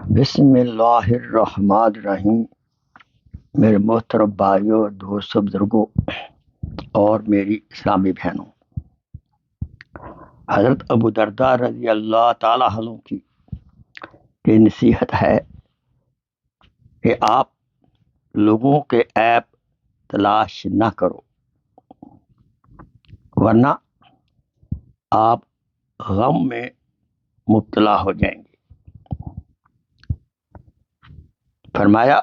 بسم اللہ الرحمن الرحیم۔ میرے محترم بھائیوں، دوستوں، بزرگوں اور میری اسلامی بہنوں، حضرت ابو درداء رضی اللہ تعالیٰ عنہ کی نصیحت ہے کہ آپ لوگوں کے عیب تلاش نہ کرو، ورنہ آپ غم میں مبتلا ہو جائیں گے۔ فرمایا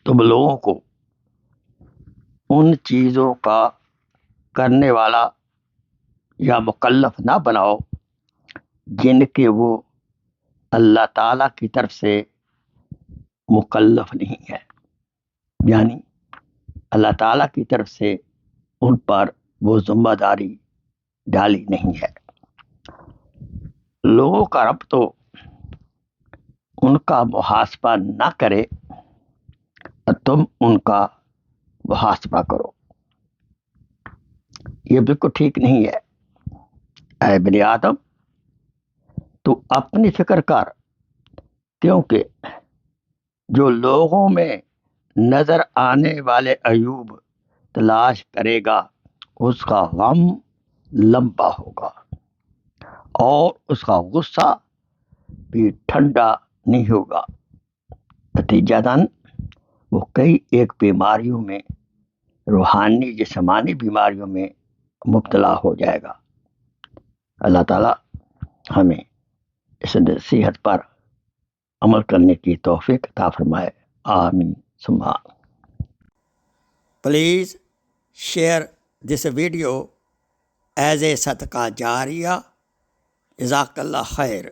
تم لوگوں کو ان چیزوں کا کرنے والا یا مکلف نہ بناؤ جن کے وہ اللہ تعالیٰ کی طرف سے مکلف نہیں ہے، یعنی اللہ تعالیٰ کی طرف سے ان پر وہ ذمہ داری ڈالی نہیں ہے۔ لوگوں کا رب تو ان کا محاسبہ نہ کرے اور تم ان کا محاسبہ کرو، یہ بالکل ٹھیک نہیں ہے۔ اے بنی آدم، تو اپنی فکر کر، کیونکہ جو لوگوں میں نظر آنے والے عیوب تلاش کرے گا اس کا غم لمبا ہوگا اور اس کا غصہ بھی ٹھنڈا نہیں ہوگا، نتیجتاً وہ کئی ایک بیماریوں میں، روحانی جسمانی بیماریوں میں مبتلا ہو جائے گا۔ اللہ تعالیٰ ہمیں اس نصیحت پر عمل کرنے کی توفیق عطا فرمائے، آمین ثم آمین۔ Please share this video as a صدقہ جاریہ۔ جزاک اللہ خیر۔